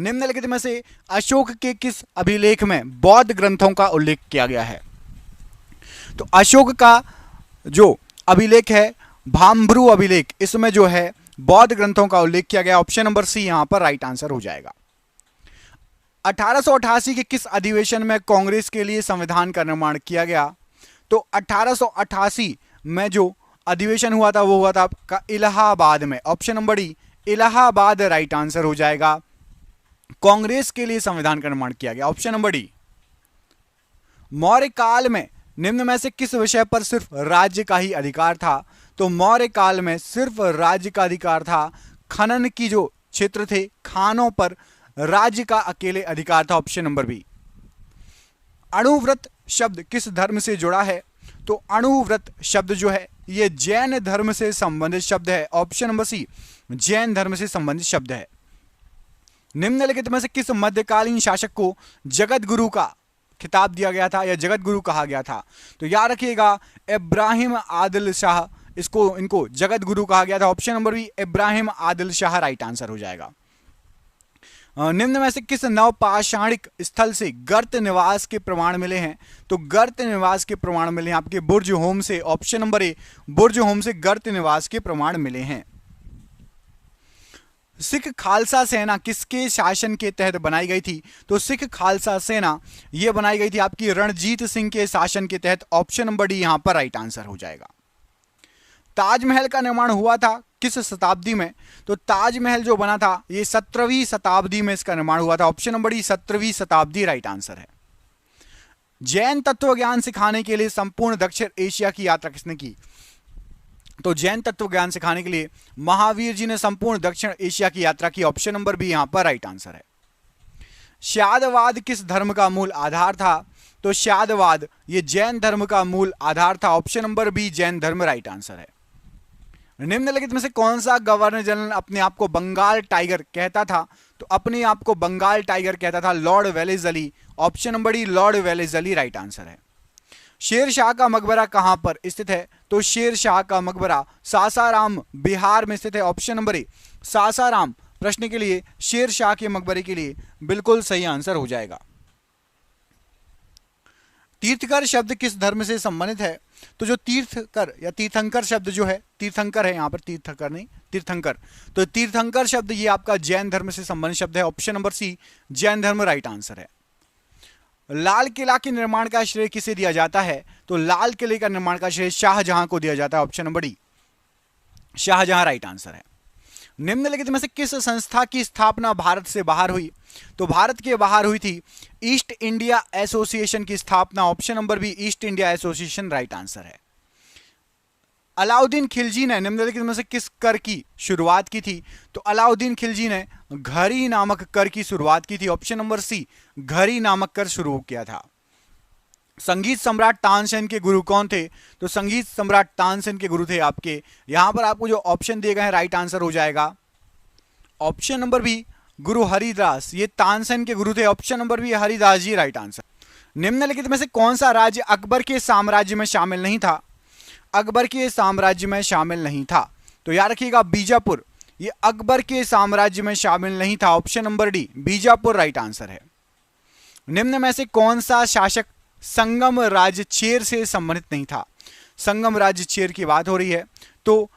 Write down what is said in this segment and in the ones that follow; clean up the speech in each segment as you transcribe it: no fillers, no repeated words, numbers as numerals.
निम्नलिखित में से अशोक के किस अभिलेख में बौद्ध ग्रंथों का उल्लेख किया गया है? तो अशोक का जो अभिलेख है भाम्ब्रू अभिलेख, इसमें जो है बौद्ध ग्रंथों का उल्लेख किया गया। ऑप्शन नंबर सी यहां पर राइट आंसर हो जाएगा। 1888 के किस अधिवेशन में कांग्रेस के लिए संविधान का निर्माण किया गया? तो 1888 में जो अधिवेशन हुआ था वो हुआ था आपका इलाहाबाद में। Option number D Allahabad right answer हो जाएगा। कांग्रेस के लिए संविधान का निर्माण किया गया। Option number D. मौर्य काल में निम्न में से किस विषय पर सिर्फ राज्य का ही अधिकार था? तो मौर्य काल में सिर्फ राज्य का अधिकार था। खनन की जो क्षेत्र थे, खानों पर राज्य का अकेले अधिकार था। Option number B. अणुव्रत शब्द किस धर्म से जुड़ा है? तो अणुव्रत शब्द जो है ये जैन धर्म से संबंधित शब्द है। ऑप्शन नंबर सी जैन धर्म से संबंधित शब्द है। निम्नलिखित में से किस मध्यकालीन शासक को जगत गुरु का खिताब दिया गया था या जगत गुरु कहा गया था? तो याद रखिएगा इब्राहिम आदिल शाह, इनको जगत गुरु कहा गया था। Option number B Ibrahim Adil Shah right answer हो जाएगा। निम्न में से किस नवपाषाणिक स्थल से गर्त निवास के प्रमाण मिले हैं? तो गर्त निवास के प्रमाण मिले हैं आपके बुर्ज होम से। ऑप्शन नंबर ए बुर्ज होम से गर्त निवास के प्रमाण मिले हैं। सिख खालसा सेना किसके शासन के तहत बनाई गई थी? तो सिख खालसा सेना यह बनाई गई थी आपकी रणजीत सिंह के शासन के तहत। ऑप्शन नंबर डी यहां पर राइट आंसर हो जाएगा। ताजमहल का निर्माण हुआ था किस शताब्दी में? तो ताजमहल जो बना था ये 17वीं शताब्दी में इसका निर्माण हुआ था। ऑप्शन नंबर डी 17वीं शताब्दी राइट आंसर है। जैन तत्व ज्ञान सिखाने के लिए संपूर्ण दक्षिण एशिया की यात्रा किसने की? तो जैन तत्व ज्ञान सिखाने के लिए महावीर जी ने संपूर्ण दक्षिण एशिया की यात्रा की। ऑप्शन नंबर बी यहां पर राइट आंसर है। शादवाद किस धर्म का मूल आधार था? तो शादवाद ये जैन धर्म का मूल आधार था। ऑप्शन नंबर बी जैन धर्म राइट आंसर है। निम्नलिखित में से कौन सा गवर्नर जनरल अपने आप को बंगाल टाइगर कहता था? तो अपने आप को बंगाल टाइगर कहता था Lord Wellesley. Option number D Lord Wellesley right answer है। शेर शाह का मकबरा कहां पर स्थित है? तो शेर शाह का मकबरा सासाराम बिहार में स्थित है। ऑप्शन नंबर ए सासाराम प्रश्न के लिए शेर शाह के मकबरे के लिए बिल्कुल सही आंसर हो जाएगा। तीर्थकर शब्द किस धर्म से संबंधित है? तो जो तीर्थकर या तीर्थंकर शब्द जो है, तीर्थंकर है यहां पर, तीर्थकर नहीं तीर्थंकर, तो तीर्थंकर शब्द ये आपका जैन धर्म से संबंधित शब्द है। ऑप्शन नंबर सी जैन धर्म राइट आंसर है। लाल किला के निर्माण का श्रेय किसे दिया जाता है? तो लाल किले का निर्माण का श्रेय शाहजहां को दिया जाता है। Option number D Shahjahan right answer है। निम्नलिखित में से किस संस्था की स्थापना भारत से बाहर हुई? तो भारत के बाहर हुई थी ईस्ट इंडिया एसोसिएशन की स्थापना। Option number B east India association right answer है। अलाउद्दीन खिलजी ने निम्नलिखित में से किस कर की शुरुआत की थी? तो अलाउद्दीन खिलजी ने घरी नामक कर की शुरुआत की थी। ऑप्शन नंबर सी घरी नामक कर शुरू किया था। संगीत सम्राट तानसेन के गुरु कौन थे? तो संगीत सम्राट तानसेन के गुरु थे आपके, यहां पर आपको जो ऑप्शन दिए गए हैं राइट आंसर हो जाएगा। ऑप्शन नंबर बी गुरु हरिदास, ये तानसेन के गुरु थे। ऑप्शन नंबर बी हरिदास जी राइट आंसर। निम्नलिखित में से कौन सा राज्य अकबर के साम्राज्य में शामिल नहीं था? अकबर के साम्राज्य में शामिल नहीं था। तो याद रखिएगा बीजापुर, ये अकबर के साम्राज्य में शामिल नहीं था। Option number D Bijapur right answer है। निम्न में से कौन सा शासक संगम राज्य चेर से संबंधित नहीं था? संगम राज्य चेर की बात हो रही है, तो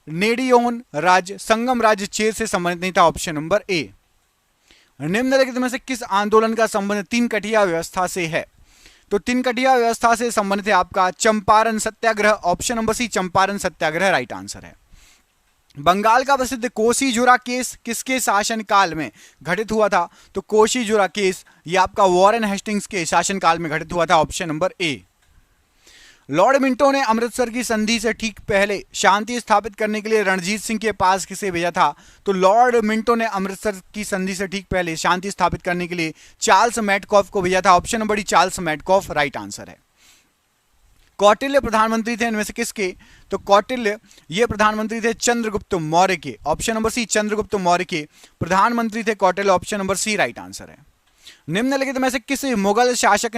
नेडियोन राज्य संगम राज्य चेर से संबंधित नहीं था। ऑप्शन नंबर ए। निम्नलिखित में से किस आंदोलन का संबंध तीन कठिया व्यवस्था से है? तो तीन कठिया व्यवस्था से संबंधित है आपका चंपारण सत्याग्रह। ऑप्शन नंबर सी चंपारण सत्याग्रह राइट आंसर है। बंगाल का प्रसिद्ध कोशीजुरा केस किसके शासन काल में घटित हुआ था? तो कोशीजुरा केस ये आपका वॉरेन हेस्टिंग्स के शासन काल में घटित हुआ था। ऑप्शन नंबर ए। लॉर्ड मिंटो ने अमृतसर की संधि से ठीक पहले शांति स्थापित करने के लिए रणजीत सिंह के पास किसे भेजा था? तो लॉर्ड मिंटो ने अमृतसर की संधि से ठीक पहले शांति स्थापित करने के लिए चार्ल्स मैडकॉफ को भेजा था। Option number D Charles Metcalfe right answer है। कौटिल्य प्रधानमंत्री थे इनमें से किसके? तो कौटिल्य ये प्रधानमंत्री थे चंद्रगुप्त मौर्य के। Option number C Chandragupta Maurya के प्रधानमंत्री थे Kautilya. Option number C right answer है। निम्नलिखित में से किस मुगल शासक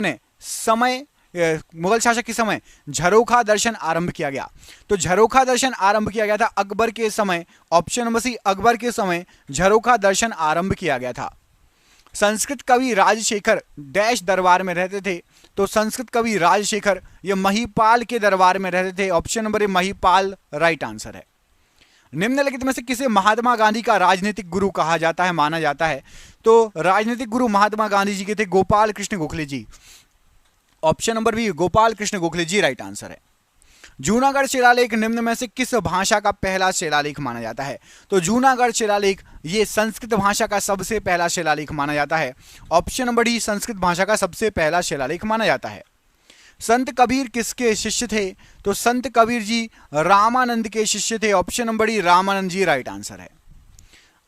के समय झरोखा दर्शन आरंभ किया गया? तो झरोखा दर्शन आरंभ किया गया था अकबर के समय। ऑप्शन नंबर सी अकबर के समय झरोखा दर्शन आरंभ किया गया था। संस्कृत कवि राजशेखर डैश दरबार में रहते थे, तो संस्कृत कवि राजशेखर ये महिपाल के दरबार में रहते थे। ऑप्शन नंबर ए महिपाल राइट आंसर है। निम्नलिखित में से किसे महात्मा गांधी का राजनीतिक गुरु कहा जाता है, माना जाता है? तो राजनीतिक गुरु महात्मा गांधी जी के थे Gopal Krishna Gokhale ji. Option number B Gopal Krishna Gokhale ji right answer है। जूनागढ़ शिलालेख निम्न में से किस भाषा का पहला शिलालेख माना जाता है? तो जूनागढ़ शिलालेख ये संस्कृत भाषा का सबसे पहला शिलालेख माना जाता है। ऑप्शन नंबर डी संस्कृत भाषा का सबसे पहला शिलालेख माना जाता है। संत कबीर किसके शिष्य थे? तो संत कबीर जी रामानंद के शिष्य थे। ऑप्शन नंबर डी रामानंद जी राइट आंसर है।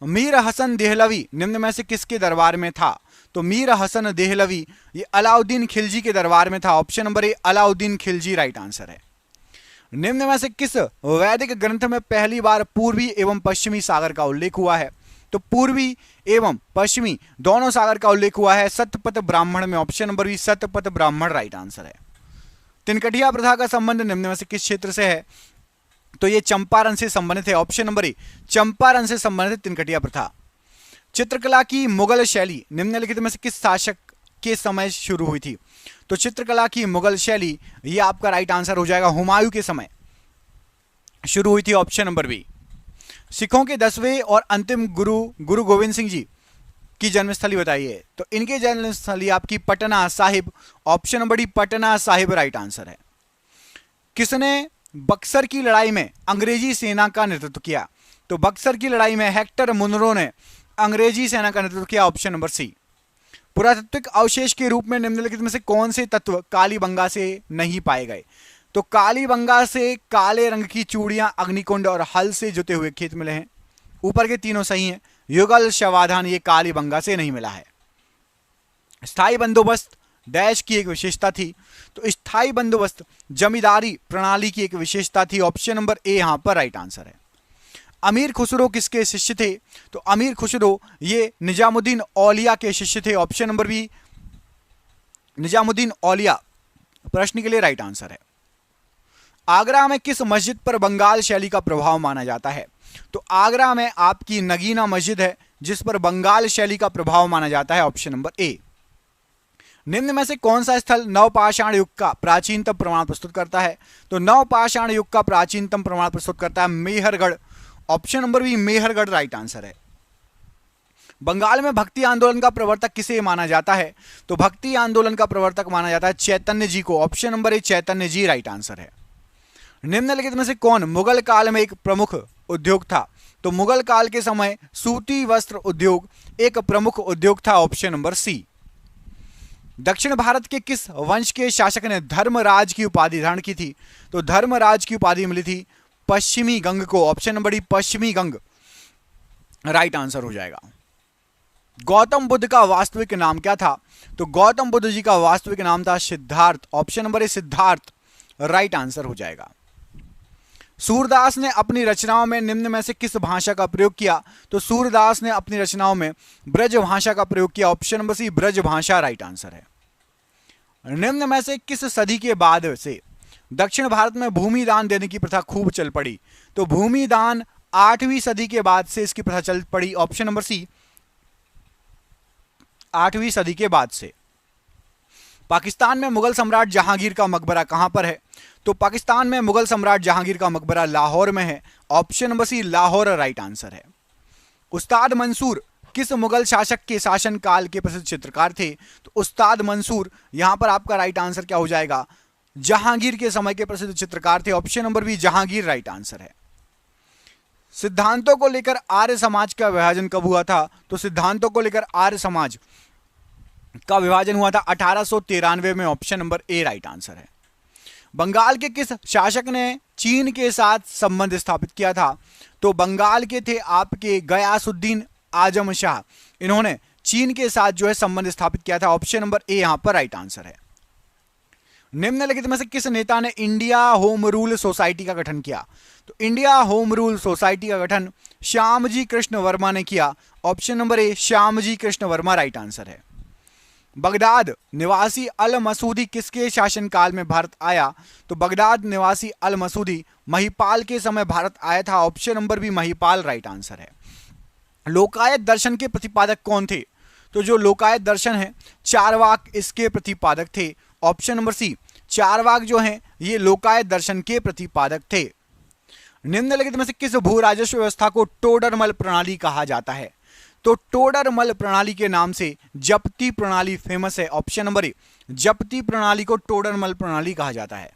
मीर हसन देहलवी निम्न में से किसके दरबार में था? तो मीर हसन देहलवी ये अलाउद्दीन खिलजी के दरबार में था। ऑप्शन नंबर ए अलाउद्दीन खिलजी राइट आंसर है। निम्न में से किस वैदिक ग्रंथ में पहली बार पूर्वी एवं पश्चिमी सागर का उल्लेख हुआ है? तो पूर्वी एवं पश्चिमी दोनों सागर का उल्लेख हुआ है सतपथ ब्राह्मण में। ऑप्शन नंबर बी सतपथ ब्राह्मण राइट आंसर है। तिनकटिया प्रथा का संबंध निम्न में से किस क्षेत्र से है? तो ये चंपारण से संबंधित है। ऑप्शन नंबर ए चंपारण से संबंधित तिनकटिया प्रथा। चित्रकला की मुगल शैली निम्नलिखित में से किस शासक के समय शुरू हुई थी? तो चित्रकला की मुगल शैली ये आपका राइट आंसर हो जाएगा हुमायूं के समय शुरू हुई थी। Option number B. सिखों के 10वें और अंतिम गुरु गुरु गोविंद सिंह जी की जन्मस्थली बताइए? तो इनके जन्मस्थली आपकी Patna Sahib. Option number D Patna Sahib right answer है। किसने बक्सर की लड़ाई में अंग्रेजी सेना का नेतृत्व किया? तो बक्सर की लड़ाई में हेक्टर मुनरो ने अंग्रेजी सेना का नेतृत्व किया। Option number C. पुरातात्विक अवशेष के रूप में निम्नलिखित में से कौन से तत्व कालीबंगा से नहीं पाए गए? तो कालीबंगा से काले रंग की चूड़ियां, अग्निकुंड और हल से जुते हुए खेत मिले हैं। ऊपर के तीनों सही हैं। युगल शवाधान ये कालीबंगा से नहीं मिला है। स्थायी बंदोबस्त डैश की एक विशेषता थी? तो स्थायी बंदोबस्त जमींदारी प्रणाली की एक विशेषता थी। ऑप्शन नंबर ए यहां पर राइट आंसर है। अमीर खुसरो किसके शिष्य थे? तो अमीर खुसरो ये निजामुद्दीन औलिया के शिष्य थे। ऑप्शन नंबर बी निजामुद्दीन औलिया प्रश्न के लिए राइट आंसर है। आगरा में किस मस्जिद पर बंगाल शैली का प्रभाव माना जाता है? तो आगरा में आपकी नगीना मस्जिद है जिस पर बंगाल शैली का प्रभाव माना जाता है। ऑप्शन नंबर ए। निम्न में से कौन सा स्थल नवपाषाण युग का प्राचीनतम प्रमाण प्रस्तुत करता है? तो नवपाषाण युग का प्राचीनतम प्रमाण प्रस्तुत करता है Mehrgarh. Option number B Mehrgarh right answer है। बंगाल में भक्ति आंदोलन का प्रवर्तक किसे माना जाता है? तो भक्ति आंदोलन का प्रवर्तक माना जाता है चैतन्य जी को। Option number A Chaitanya ji right answer है। निम्नलिखित में से कौन मुगल काल में एक प्रमुख उद्योग था? तो मुगल काल के समय सूती वस्त्र उद्योग एक प्रमुख उद्योग था। Option number C. दक्षिण भारत के किस वंश के शासक ने धर्मराज की उपाधि धारण की थी? तो धर्मराज की उपाधि मिली थी पश्चिमी गंग को। ऑप्शन नंबर डी पश्चिमी गंग राइट आंसर हो जाएगा। गौतम बुद्ध का वास्तविक नाम क्या था? तो गौतम बुद्ध जी का वास्तविक नाम था सिद्धार्थ। ऑप्शन नंबर ए सिद्धार्थ राइट आंसर हो जाएगा। सूरदास ने अपनी रचनाओं में निम्न में से किस भाषा का प्रयोग किया? तो सूरदास ने अपनी रचनाओं में ब्रज भाषा का प्रयोग किया। ऑप्शन नंबर सी ब्रज भाषा राइट आंसर है। निम्न में से किस सदी के बाद से दक्षिण भारत में भूमि दान देने की प्रथा खूब चल पड़ी? तो भूमि दान 8वीं सदी के बाद से इसकी प्रथा चल पड़ी। ऑप्शन नंबर सी 8वीं सदी के बाद से। पाकिस्तान में मुगल सम्राट जहांगीर का मकबरा कहां पर है? तो पाकिस्तान में मुगल सम्राट जहांगीर का मकबरा लाहौर में है। Option number C Lahore right answer है। उस्ताद मंसूर किस मुगल शासक के शासन काल के प्रसिद्ध चित्रकार थे? तो उस्ताद मंसूर यहां पर आपका राइट आंसर क्या हो जाएगा? जहांगीर के समय के प्रसिद्ध चित्रकार थे। Option number B Jahangir right answer है। सिद्धांतों को लेकर आर्य समाज का विभाजन कब हुआ था? तो सिद्धांतों को लेकर आर्य समाज का विभाजन हुआ था 1893 में। ऑप्शन नंबर ए राइट आंसर है। बंगाल के किस शासक ने चीन के साथ संबंध स्थापित किया था? तो बंगाल के थे आपके गयासुद्दीन आजम शाह। इन्होंने चीन के साथ जो है संबंध स्थापित किया था। ऑप्शन नंबर ए यहां पर राइट आंसर है। निम्नलिखित में से किस नेता ने इंडिया होम रूल सोसाइटी का गठन किया? तो इंडिया होम रूल सोसाइटी का गठन श्यामजी कृष्ण वर्मा ने किया। ऑप्शन नंबर ए श्यामजी कृष्ण वर्मा राइट आंसर है। बगदाद निवासी अल मसूदी किसके शासनकाल में भारत आया? तो बगदाद निवासी अल मसूदी महिपाल के समय भारत आया था। Option number B Mahipal right answer है। लोकायत दर्शन के प्रतिपादक कौन थे? तो जो लोकायत दर्शन है, चारवाक इसके प्रतिपादक थे। ऑप्शन नंबर सी, चारवाक जो हैं ये लोकायत दर्शन के प्रतिपादक थे। निम्नलिखित में से किस भू राजस्व व्यवस्था को टोडरमल प्रणाली कहा जाता है? तो टोडरमल प्रणाली के नाम से जप्ती प्रणाली फेमस है। ऑप्शन नंबर ए, जप्ती प्रणाली को टोडरमल प्रणाली कहा जाता है।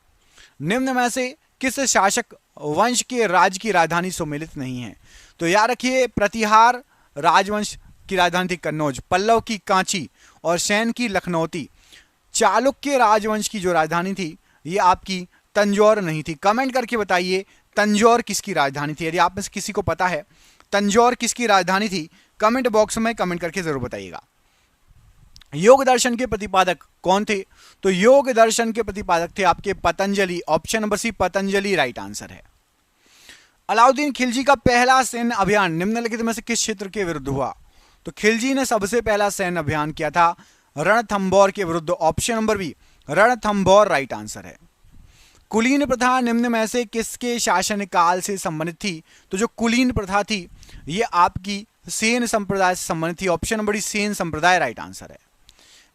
निम्न में से किस शासक वंश के राज्य की राजधानी सुमेलित नहीं है? तो याद रखिए, प्रतिहार राजवंश की राजधानी थी कन्नौज, पल्लव की कांची और सैन की लखनौती। चालुक्य राजवंश की जो राजधानी थी ये आपकी तंजौर नहीं थी। कमेंट करके बताइए तंजौर किसकी राजधानी थी। यदि आप में से किसी को पता है तंजौर किसकी राजधानी थी, कमेंट बॉक्स में कमेंट करके जरूर बताइएगा। योग दर्शन के प्रतिपादक कौन थे? तो योग दर्शन के प्रतिपादक थे आपके Patanjali. Option number C, Patanjali right answer है। अलाउद्दीन खिलजी का पहला सैन्य अभियान निम्नलिखित में से किस क्षेत्र के विरुद्ध हुआ? तो खिलजी ने सबसे पहला सैन्य अभियान किया था रणथंभौर के विरुद्ध। Option number B, Ranthambore right answer है। कुलीन प्रथा निम्न में से किसके शासनकाल से संबंधित थी? तो जो कुलीन प्रथा थी ये आपकी सेन संप्रदाय से संबंधित थी। ऑप्शन नंबर डी, सेन संप्रदाय राइट आंसर है।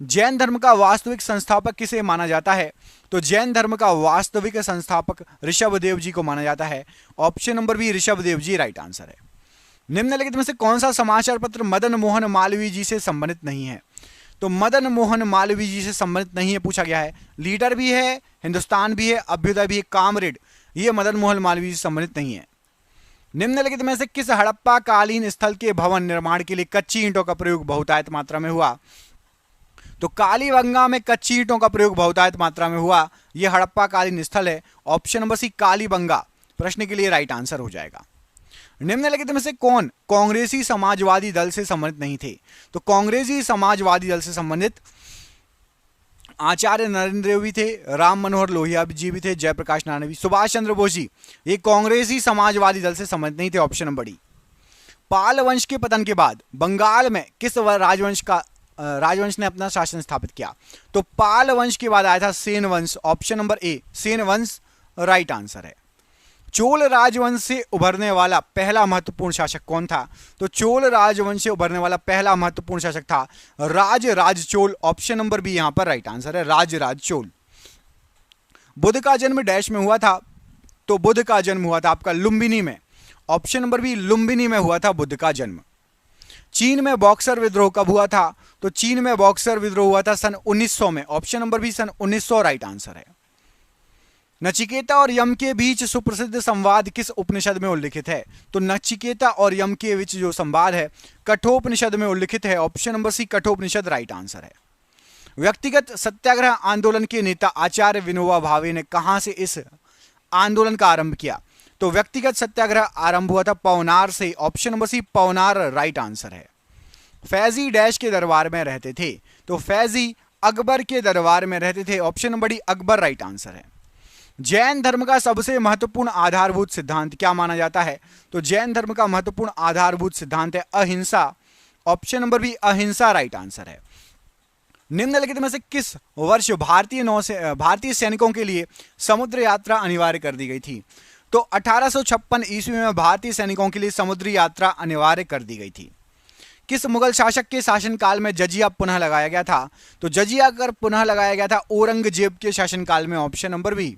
जैन धर्म का वास्तविक संस्थापक किसे माना जाता है? तो जैन धर्म का वास्तविक संस्थापक ऋषभदेव जी को माना जाता है। ऑप्शन नंबर बी, ऋषभदेव जी राइट आंसर है। निम्नलिखित में से कौन सा समाचार पत्र मदन मोहन मालवीय जी से संबंधित नहीं है? तो मदन मोहन मालवीय जी से संबंधित नहीं है पूछा गया है। लीडर भी है, हिंदुस्तान भी है, अभ्युदय भी है, कामरेड, ये मदन मोहन मालवीय जी से संबंधित नहीं है। निम्नलिखित में से किस हड़प्पा कालीन स्थल के भवन निर्माण के लिए कच्ची ईंटों का प्रयोग बहुतायत मात्रा में हुआ? तो कालीबंगा में कच्ची ईंटों का प्रयोग बहुतायत मात्रा में हुआ। यह हड़प्पा कालीन स्थल है। ऑप्शन नंबर सी, कालीबंगा प्रश्न के लिए राइट आंसर हो जाएगा। निम्नलिखित में से कौन कांग्रेसी समाजवादी दल से संबंधित नहीं थे? तो कांग्रेसी समाजवादी दल से संबंधित आचार्य नरेंद्र भी थे, राम मनोहर लोहिया जी भी थे, जयप्रकाश नारायण भी, सुभाष चंद्र बोस जी, ये कांग्रेसी समाजवादी दल से संबंधित नहीं थे। Option number D. पाल वंश के पतन के बाद बंगाल में किस राजवंश ने अपना शासन स्थापित किया? तो पाल वंश के बाद आया था सेन वंश। ऑप्शन नंबर ए, सेन वंश राइट आंसर है। चोल राजवंश से उभरने वाला पहला महत्वपूर्ण शासक कौन था? तो चोल राजवंश से उभरने वाला पहला महत्वपूर्ण शासक था राज चोल। ऑप्शन नंबर बी यहां पर राइट आंसर है, राज चोल। बुद्ध का जन्म डैश में हुआ था? तो बुद्ध का जन्म हुआ था आपका लुम्बिनी में। ऑप्शन नंबर बी, लुम्बिनी में हुआ था बुद्ध का जन्म। चीन में बॉक्सर विद्रोह कब हुआ था? तो चीन में बॉक्सर विद्रोह हुआ था सन 1900 में। ऑप्शन नंबर बी, सन 1900 राइट आंसर है। नचिकेता और यम के बीच सुप्रसिद्ध संवाद किस उपनिषद में उल्लिखित है? तो नचिकेता और यम के बीच जो संवाद है कठोपनिषद में उल्लिखित है। Option number C, Kathopanishad right answer है। व्यक्तिगत सत्याग्रह आंदोलन के नेता आचार्य विनोबा भावे ने कहां से इस आंदोलन का आरंभ किया? तो व्यक्तिगत सत्याग्रह आरंभ हुआ था पवनार से। Option number C, Pavnar right answer है। फैजी डैश के दरबार में रहते थे? तो फैजी अकबर के दरबार में रहते थे। Option number D, Akbar right answer है। जैन धर्म का सबसे महत्वपूर्ण आधारभूत सिद्धांत क्या माना जाता है? तो जैन धर्म का महत्वपूर्ण आधारभूत सिद्धांत है अहिंसा। ऑप्शन नंबर बी, अहिंसा राइट आंसर है। निम्नलिखित में से किस वर्ष भारतीय सैनिकों के लिए समुद्र यात्रा अनिवार्य कर दी गई थी? तो 1856 ईस्वी में भारतीय सैनिकों के लिए समुद्री यात्रा अनिवार्य कर दी गई थी। किस मुगल शासक के शासनकाल में जजिया पुनः लगाया गया था? तो जजिया कर पुनः लगाया गया था औरंगजेब के शासनकाल में। Option number B.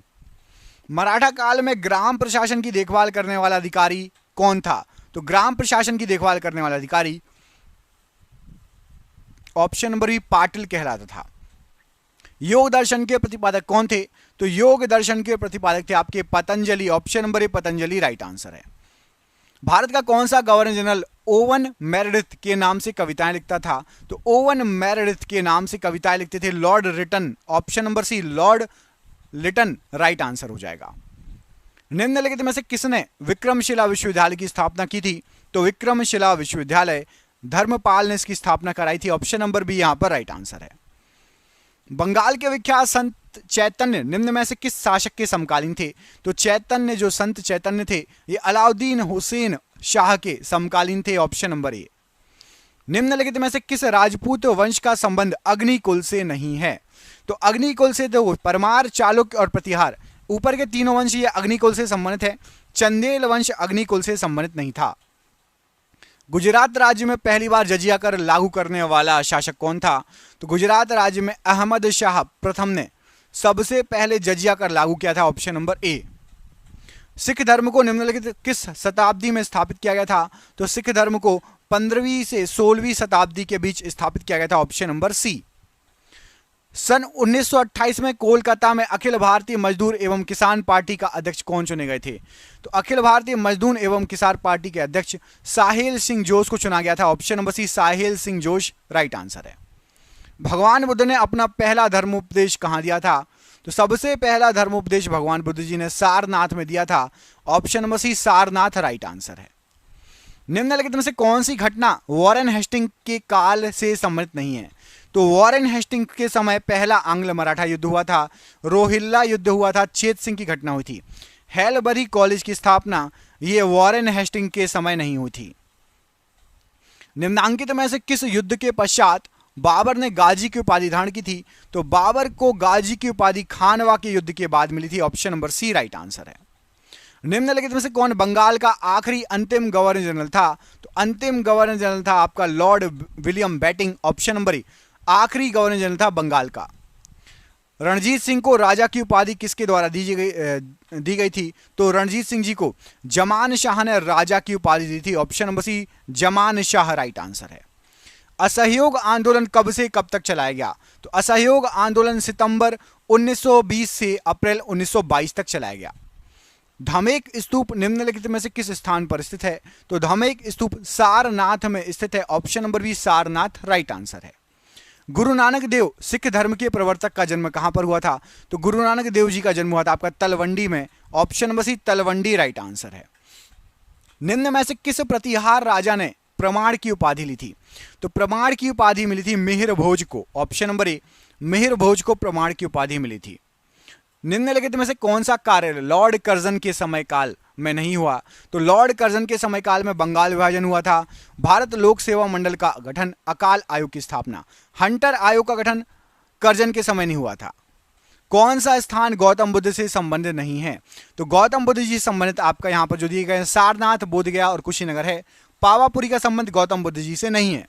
मराठा काल में ग्राम प्रशासन की देखभाल करने वाला अधिकारी कौन था? तो ग्राम प्रशासन की देखभाल करने वाला अधिकारी ऑप्शन नंबर बी, पाटिल कहलाता था। योग दर्शन के प्रतिपादक कौन थे? तो योग दर्शन के प्रतिपादक थे आपके पतंजलि। ऑप्शन नंबर ए, पतंजलि राइट आंसर है। भारत का कौन सा गवर्नर जनरल ओवन मेरेडिथ के नाम से कविताएं लिखता था? तो ओवन मेरेडिथ के नाम से कविताएं लिखते थे lord Lytton. Option number C, lord Lytton right answer हो जाएगा। निम्नलिखित में से किसने विक्रमशिला विश्वविद्यालय की स्थापना की थी? तो विक्रमशिला विश्वविद्यालय धर्मपाल ने इसकी स्थापना कराई थी। ऑप्शन नंबर बी यहां पर राइट आंसर है। बंगाल के विख्यात संत चैतन्य निम्न में से किस शासक के समकालीन थे? तो चैतन्य जो संत चैतन्य थे ये अलाउद्दीन हुसैन शाह के समकालीन थे। ऑप्शन नंबर ए। निम्नलिखित में से किस राजपूत वंश का संबंध अग्निकुल से नहीं है? तो अग्निकुल से तो परमार, चालुक्य और प्रतिहार, ऊपर के तीनों वंश ये अग्निकुल से संबंधित है। चंदेल वंश अग्निकुल से संबंधित नहीं था। गुजरात राज्य में पहली बार जजिया कर लागू करने वाला शासक कौन था? तो गुजरात राज्य में अहमद शाह प्रथम ने सबसे पहले जजिया कर लागू किया था, ऑप्शन नंबर ए। सिख धर्म को निम्नलिखित किस शताब्दी में स्थापित किया गया था? तो सिख धर्म को 15वीं से 16वीं शताब्दी के बीच स्थापित किया गया था, ऑप्शन नंबर सी। सन 1928 में कोलकाता में अखिल भारतीय मजदूर एवं किसान पार्टी का अध्यक्ष कौन चुने गए थे? तो अखिल भारतीय मजदूर एवं किसान पार्टी के अध्यक्ष साहिल सिंह जोश को चुना गया था, ऑप्शन नंबर सी, साहिल सिंह जोश राइट आंसर है। भगवान बुद्ध ने अपना पहला धर्मोपदेश कहां दिया था? तो सबसे पहला धर्मोपदेश भगवान बुद्ध जी ने सारनाथ में दिया था, option number C, Sarnath right answer है। निम्नलिखित में से कौन सी घटना वॉरेन हेस्टिंग के काल से संबंधित नहीं है? तो वॉरेन हेस्टिंग के समय पहला आंग्ल मराठा युद्ध हुआ था, रोहिल्ला युद्ध हुआ था, चेत सिंह की घटना हुई थी। हेलबरी कॉलेज की स्थापना ये वॉरेन हेस्टिंग के समय नहीं हुई थी। निम्नांकित में से किस युद्ध के पश्चात बाबर ने गाजी की उपाधि धारण की थी? तो बाबर को गाजी की उपाधि खानवा के युद्ध के बाद मिली थी, option number C right answer है। निम्नलिखित में से कौन बंगाल का आखिरी अंतिम गवर्नर जनरल था? तो अंतिम गवर्नर जनरल था आपका lord William Bentinck, option number A, आखिरी गवर्नर जनरल था बंगाल का। रणजीत सिंह को राजा की उपाधि किसके द्वारा दी गई थी? तो रणजीत सिंह जी को जमान शाह ने राजा की उपाधि दी थी, option number C, Zaman Shah right answer है। असहयोग आंदोलन कब से कब तक चलाया गया? तो असहयोग आंदोलन सितंबर 1920 से अप्रैल 1922 तक चलाया गया। धमेक स्तूप निम्नलिखित में से किस स्थान पर स्थित है? तो धमेक स्तूप सारनाथ में स्थित है, option number B, Sarnath right answer है। गुरु नानक देव सिख धर्म के प्रवर्तक का जन्म कहां पर हुआ था? तो गुरु नानक देव जी का जन्म हुआ था आपका तलवंडी में, option number C, Talwandi right answer है। निम्न में से किस प्रतिहार राजा ने प्रमाण की उपाधि ली थी? तो प्रमाण की उपाधि मिली थी मिहिर भोज को, ऑप्शन नंबर ए, मिहिर भोज को प्रमाण की उपाधि मिली थी। निम्नलिखित में से कौन सा कार्य लॉर्ड कर्जन के समय काल में नहीं हुआ? तो लॉर्ड कर्जन के समय काल में बंगाल विभाजन हुआ था, भारत लोक सेवा मंडल का गठन, अकाल आयोग की स्थापना। हंटर आयोग का गठन कर्जन के समय नहीं हुआ था। कौन सा स्थान गौतम बुद्ध से संबंधित नहीं है? तो गौतम बुद्ध जी संबंधित आपका यहां पर जो दिए गए सारनाथ, बोधगया और कुशीनगर है। पावापुरी का संबंध गौतम बुद्ध जी से नहीं है।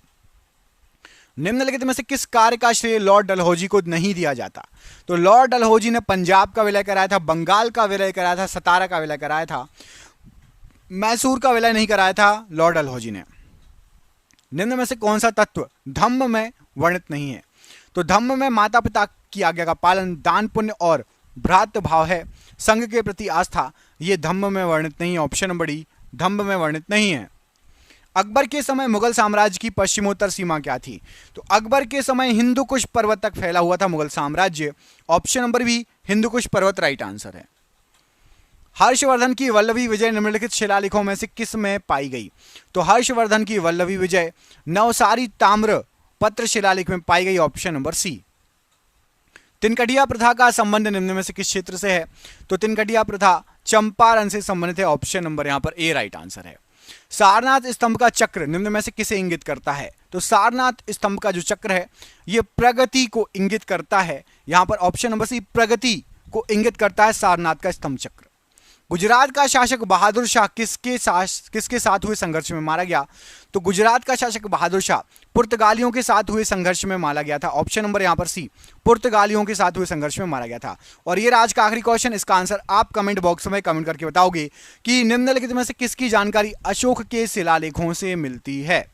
निम्नलिखित में से किस कार्य का श्रेय लॉर्ड डलहौजी को नहीं दिया जाता? तो लॉर्ड डलहौजी ने पंजाब का विलय कराया था, बंगाल का विलय कराया था, सतारा का विलय कराया था, मैसूर का विलय नहीं कराया था लॉर्ड डलहौजी ने। निम्न में से कौन सा तत्व धम्म में वर्णित नहीं है? तो धम्म में माता पिता की आज्ञा का पालन, दान पुण्य और भ्रातृ भाव है, संघ के प्रति आस्था, ये धम्म में वर्णित नहीं है, ऑप्शन नंबर डी, धम्म में वर्णित नहीं है। अकबर के समय मुगल साम्राज्य की पश्चिमोत्तर सीमा क्या थी? तो अकबर के समय हिंदू कुश पर्वत तक फैला हुआ था मुगल साम्राज्य, option number B, Hindu Kush पर्वत राइट आंसर है। हर्षवर्धन की वल्लभी विजय निम्नलिखित शिलालेखों में से किस में पाई गई? तो हर्षवर्धन की वल्लभी विजय नवसारी ताम्र पत्र शिलालेख में पाई गई, ऑप्शन नंबर सी। तिनकटिया प्रथा का संबंध निम्न में से किस क्षेत्र से है? तो तिनकटिया प्रथा चंपारण से संबंधित है, ऑप्शन नंबर यहां पर ए राइट आंसर है। सारनाथ स्तंभ का चक्र निम्न में से किसे इंगित करता है? तो सारनाथ स्तंभ का जो चक्र है यह प्रगति को इंगित करता है, यहां पर ऑप्शन नंबर सी, प्रगति को इंगित करता है सारनाथ का स्तंभ चक्र। गुजरात का शासक बहादुर शाह किसके साथ हुए संघर्ष में मारा गया? तो गुजरात का शासक बहादुर शाह पुर्तगालियों के साथ हुए संघर्ष में मारा गया था, ऑप्शन नंबर यहां पर सी, पुर्तगालियों के साथ हुए संघर्ष में मारा गया था। और ये आज का आखिरी क्वेश्चन, इसका आंसर आप कमेंट बॉक्स में कमेंट करके बताओगे कि निम्नलिखित में से किसकी जानकारी अशोक के शिलालेखों से मिलती है।